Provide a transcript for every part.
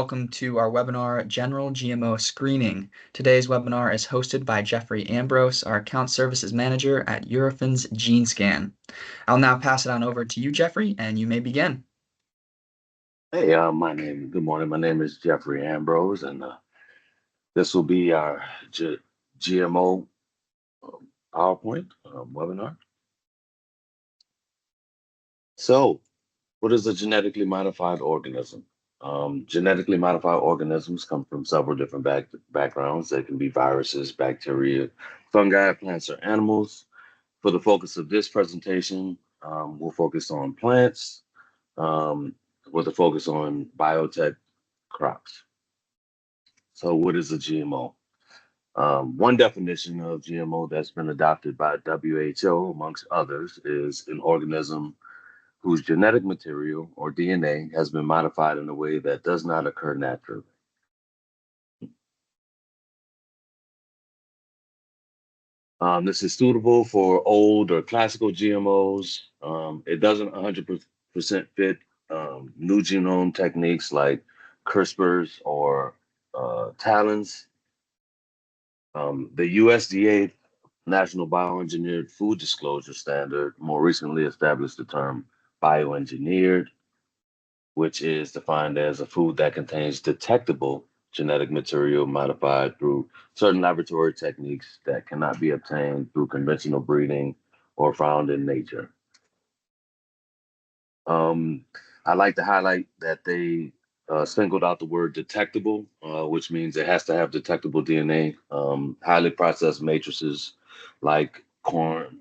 Welcome to our webinar, General GMO Screening. Today's webinar is hosted by Jeffrey Ambrose, our Account Services Manager at Eurofins Gene Scan. I'll now pass it on over to you, Jeffrey, and you may begin. Hey, good morning. My name is Jeffrey Ambrose, and this will be our GMO PowerPoint webinar. So, what is a genetically modified organism? Genetically modified organisms come from several different backgrounds. They can be viruses, bacteria, fungi, plants, or animals. For the focus of this presentation, we'll focus on plants with a focus on biotech crops. So what is a GMO? One definition of GMO that's been adopted by WHO, amongst others, is an organism whose genetic material, or DNA, has been modified in a way that does not occur naturally. This is suitable for old or classical GMOs. It doesn't 100% fit new genome techniques like CRISPRs or TALENs. The USDA National Bioengineered Food Disclosure Standard more recently established the term bioengineered, which is defined as a food that contains detectable genetic material modified through certain laboratory techniques that cannot be obtained through conventional breeding or found in nature. I like to highlight that they singled out the word detectable, which means it has to have detectable DNA. Highly processed matrices like corn,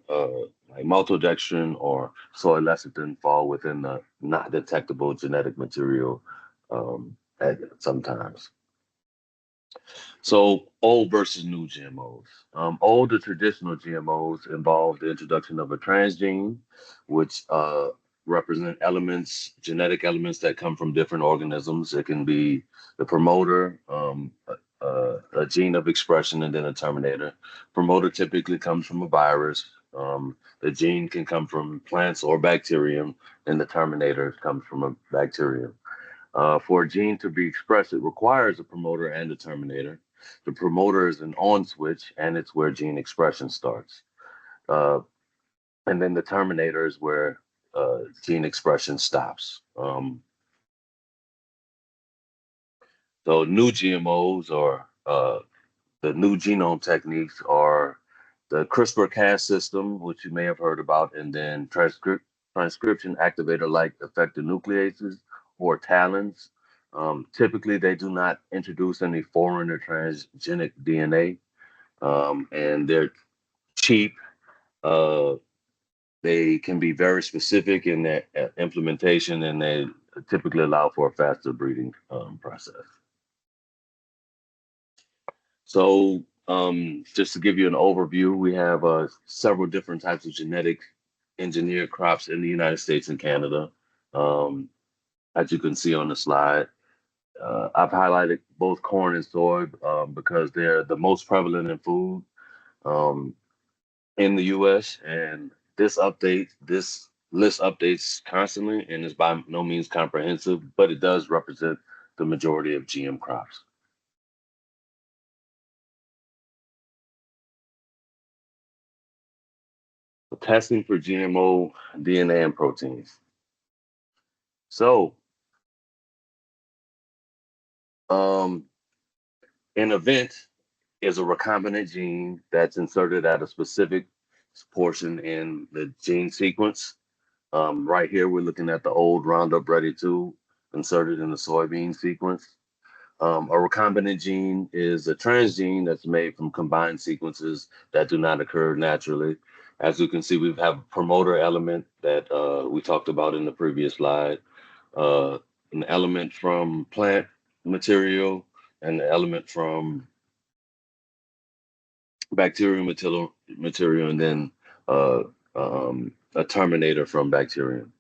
like maltodextrin or soy lecithin fall within the not detectable genetic material at sometimes. So old versus new GMOs. Old, the traditional GMOs involved the introduction of a transgene, which represent elements, genetic elements that come from different organisms. It can be the promoter, a gene of expression, and then a terminator. Promoter typically comes from a virus. The gene can come from plants or bacterium, and the terminator comes from a bacterium. For a gene to be expressed, it requires a promoter and a terminator. The promoter is an on switch, and it's where gene expression starts. Uh, and then the terminator is where gene expression stops. So new GMOs or the new genome techniques are the CRISPR-Cas system, which you may have heard about, and then transcription activator-like effector nucleases or TALENs. Typically, they do not introduce any foreign or transgenic DNA, and they're cheap. Uh, they can be very specific in their implementation, and they typically allow for a faster breeding process. So just to give you an overview, we have several different types of genetic engineered crops in the United States and Canada. As you can see on the slide, I've highlighted both corn and soy because they're the most prevalent in food in the U.S. And this list updates constantly and is by no means comprehensive, but it does represent the majority of GM crops. Testing for GMO DNA and proteins. So, an event is a recombinant gene that's inserted at a specific portion in the gene sequence. Right here, we're looking at the old Roundup Ready 2 inserted in the soybean sequence. A recombinant gene is a transgene that's made from combined sequences that do not occur naturally. As you can see, we have a promoter element that we talked about in the previous slide, an element from plant material, and an element from bacterial material, and then a terminator from bacterium.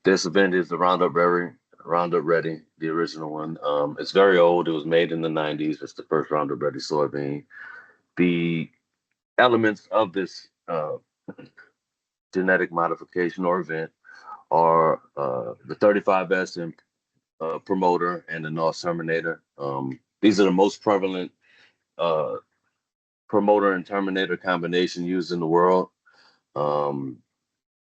This event is the Roundup Ready, the original one. It's very old. It was made in the 90s. It's the first Roundup Ready soybean. The elements of this genetic modification or event are the 35S promoter and the NOS terminator. These are the most prevalent uh, promoter and terminator combination used in the world. Um,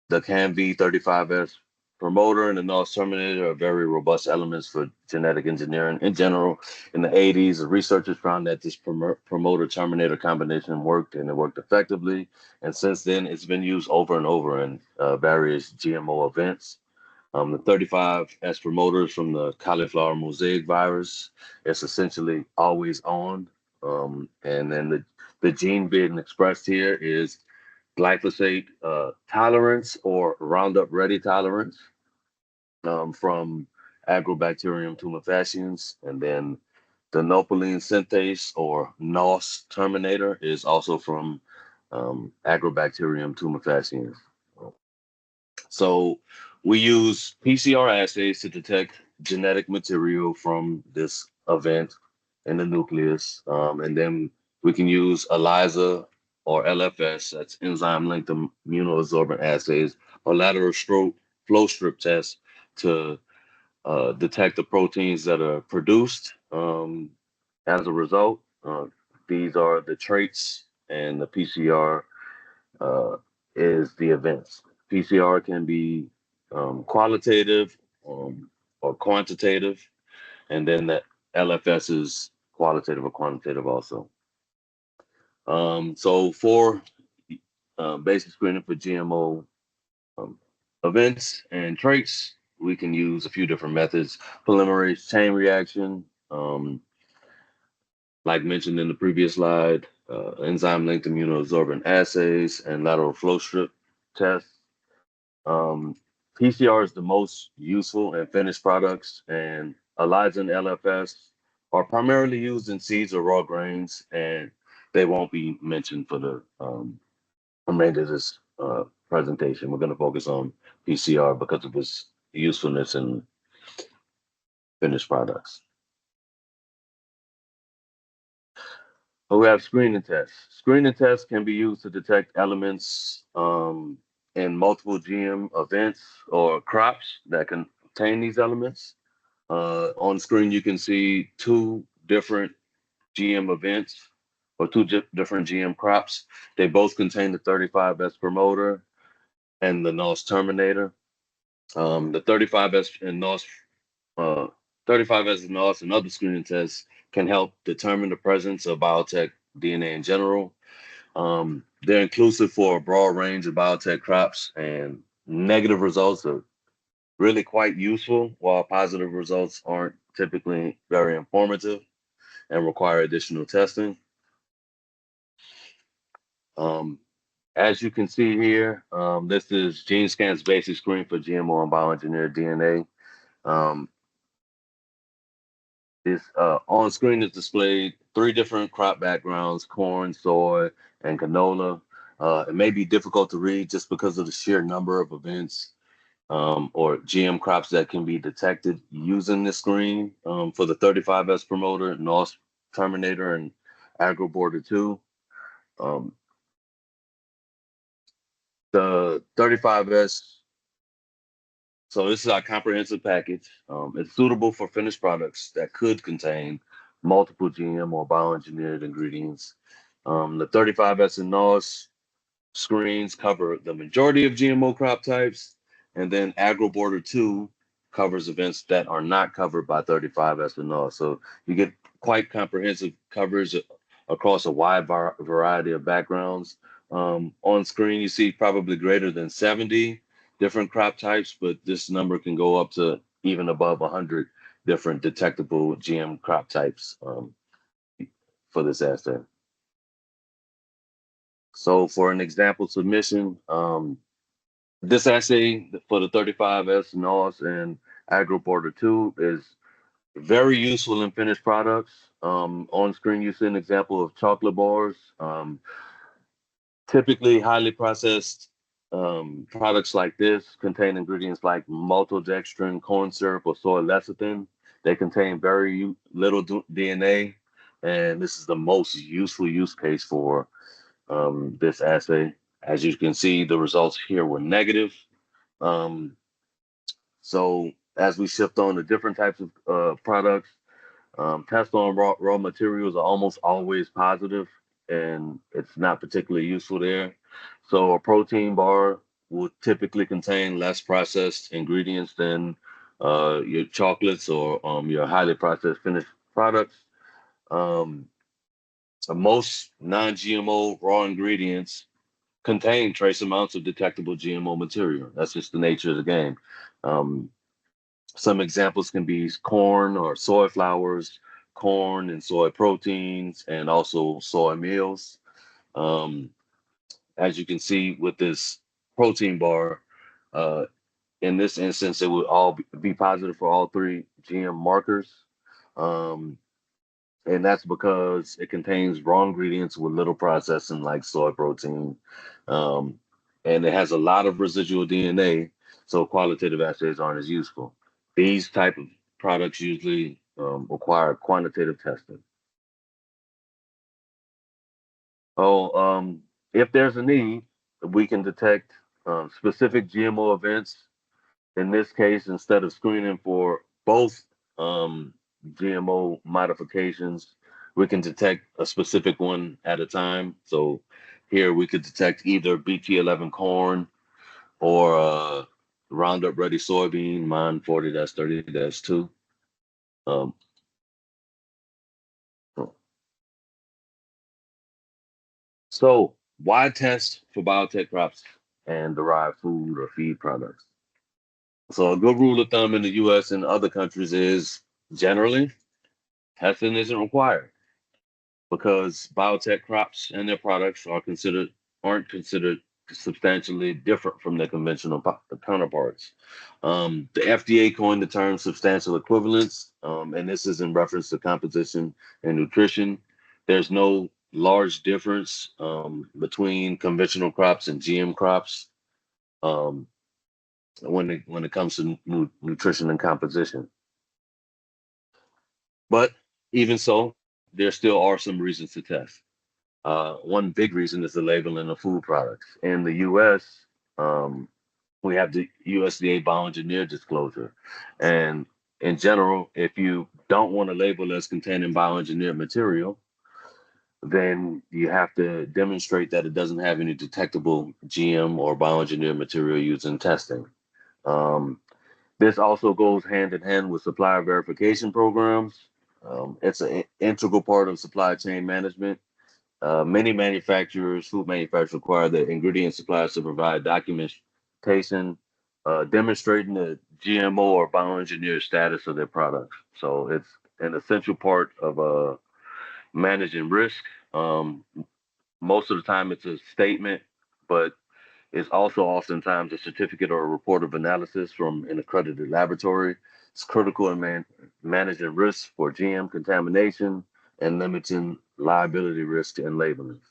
the CANV35S promoter and the NOS terminator are very robust elements for genetic engineering in general. In the 80s, the researchers found that this promoter terminator combination worked, and it worked effectively. And since then, it's been used over and over in various GMO events. The 35S promoters from the cauliflower mosaic virus, it's essentially always on. And then the gene being expressed here is glyphosate tolerance or Roundup Ready tolerance from Agrobacterium tumefaciens. And then the nopalene synthase or NOS terminator is also from Agrobacterium tumefaciens. So we use PCR assays to detect genetic material from this event in the nucleus. And then we can use ELISA or LFS, that's enzyme-linked immunoabsorbent assays, or lateral flow strip tests to detect the proteins that are produced as a result. These are the traits, and the PCR uh, is the events. PCR can be qualitative or quantitative, and then the LFS is qualitative or quantitative also. So for basic screening for GMO um, events and traits, we can use a few different methods. Polymerase chain reaction, like mentioned in the previous slide, enzyme-linked immunoabsorbent assays, and lateral flow strip tests. Um, PCR is the most useful in finished products, and ELISA and LFS are primarily used in seeds or raw grains, and they won't be mentioned for the remainder of this presentation. We're going to focus on PCR because of its usefulness in finished products. But we have screening tests. Screening tests can be used to detect elements in multiple GM events or crops that contain these elements. On screen, you can see two different GM events or two different GM crops. They both contain the 35S promoter and the NOS terminator. The 35S and NOS, 35S and NOS and other screening tests can help determine the presence of biotech DNA in general. They're inclusive for a broad range of biotech crops, and negative results are really quite useful, while positive results aren't typically very informative and require additional testing. Um, as you can see here, this is Gene Scan's basic screen for GMO and bioengineered DNA. This on screen is displayed three different crop backgrounds: corn, soy, and canola. It may be difficult to read just because of the sheer number of events or GM crops that can be detected using this screen. For the 35S promoter, NOS terminator, and AgroBorder 2. Um, the 35S, so this is our comprehensive package. It's suitable for finished products that could contain multiple GM or bioengineered ingredients. The 35S and NOS screens cover the majority of GMO crop types, and then AgroBorder 2 covers events that are not covered by 35S and NOS. So you get quite comprehensive coverage across a wide variety of backgrounds. On screen, you see probably greater than 70 different crop types, but this number can go up to even above 100 different detectable GM crop types for this assay. So for an example submission, this assay for the 35S NOS and AgroBorder 2 is very useful in finished products. On screen, you see an example of chocolate bars. Typically, highly processed products like this contain ingredients like maltodextrin, corn syrup, or soy lecithin. They contain very little DNA, and this is the most useful use case for this assay. As you can see, the results here were negative. So as we shift on to different types of products, tests on raw materials are almost always positive, and it's not particularly useful there. So a protein bar will typically contain less processed ingredients than your chocolates or your highly processed finished products. Um, Most non-GMO raw ingredients contain trace amounts of detectable GMO material. That's just the nature of the game. Um, some examples can be corn or soy flours, corn and soy proteins, and also soy meals. Um, as you can see with this protein bar, uh, in this instance, it would all be positive for all three GM markers. Um, and that's because it contains raw ingredients with little processing like soy protein. Um, and it has a lot of residual DNA, so qualitative assays aren't as useful. These type of products usually require quantitative testing. Oh, if there's a need, we can detect specific GMO events. In this case, instead of screening for both GMO modifications, we can detect a specific one at a time. So here we could detect either BT11 corn or Roundup Ready soybean, MON 40-30-2. Um, so why test for biotech crops and derived food or feed products? So a good rule of thumb in the US and other countries is generally testing isn't required, because biotech crops and their products aren't considered substantially different from their conventional counterparts. The FDA coined the term substantial equivalence, and this is in reference to composition and nutrition. There's no large difference between conventional crops and GM crops um, when it comes to nutrition and composition. But even so, there still are some reasons to test. One big reason is the labeling of food products. In the U.S., um, we have the USDA bioengineered disclosure. And in general, if you don't want to label as containing bioengineered material, then you have to demonstrate that it doesn't have any detectable GM or bioengineered material used in testing. Um, this also goes hand in hand with supplier verification programs. It's an integral part of supply chain management. Many food manufacturers require the ingredient suppliers to provide documentation demonstrating the GMO or bioengineered status of their products. So it's an essential part of managing risk. Um, Most of the time, it's a statement, but it's also oftentimes a certificate or a report of analysis from an accredited laboratory. It's critical in managing risks for GM contamination and limiting liability risk in labeling.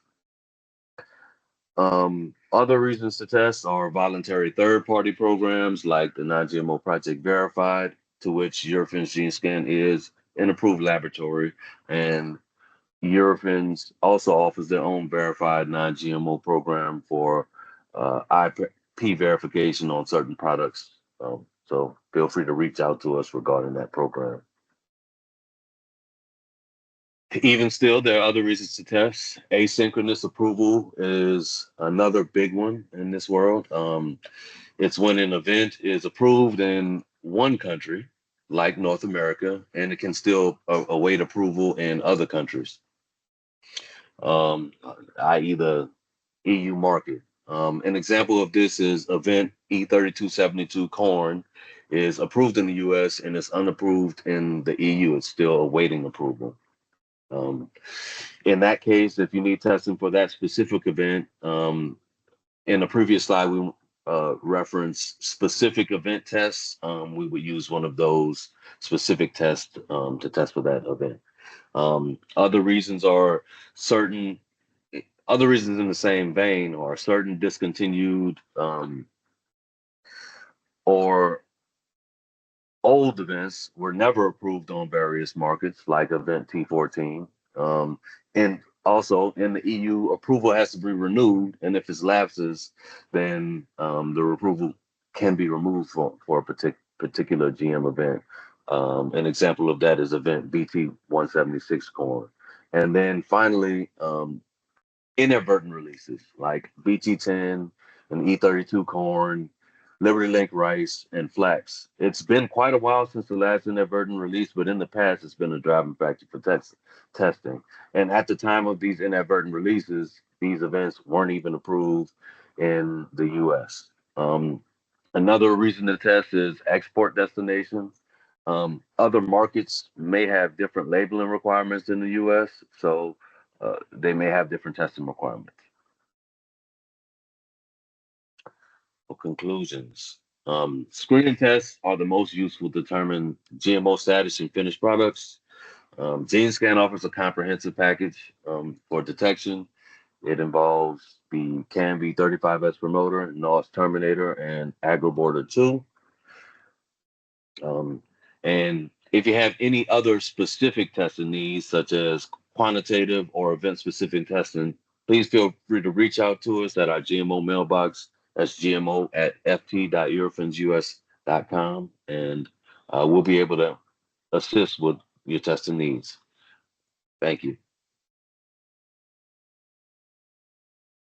Other reasons to test are voluntary third-party programs like the Non-GMO Project Verified, to which Eurofins Gene Scan is an approved laboratory, and Eurofins also offers their own verified non-GMO program for IP verification on certain products. So feel free to reach out to us regarding that program. Even still, there are other reasons to test. Asynchronous approval is another big one in this world. It's when an event is approved in one country, like North America, and it can still await approval in other countries, um, i.e., the EU market. An example of this is event E3272 corn is approved in the US and it's unapproved in the EU. It's still awaiting approval. Um, in that case, if you need testing for that specific event, in the previous slide, we referenced specific event tests. We would use one of those specific tests to test for that event. Other reasons are certain, other reasons in the same vein are certain discontinued or old events were never approved on various markets, like event T14. And also in the EU, approval has to be renewed. And if it lapses, then the approval can be removed for a particular GM event. An example of that is event BT176 corn. And then finally, inadvertent releases like BT10 and E32 corn, Liberty Link rice, and flax. It's been quite a while since the last inadvertent release, but in the past, it's been a driving factor for testing. And at the time of these inadvertent releases, these events weren't even approved in the US. Another reason to test is export destinations. Other markets may have different labeling requirements in the US, so they may have different testing requirements. For conclusions, screening tests are the most useful to determine GMO status in finished products. Gene Scan offers a comprehensive package for detection. It involves the CAN V35S promoter, NOS terminator, and AgroBorder 2. And if you have any other specific testing needs, such as quantitative or event-specific testing, please feel free to reach out to us at our GMO mailbox. That's gmo@ft.eurofinsus.com, and we'll be able to assist with your testing needs. Thank you.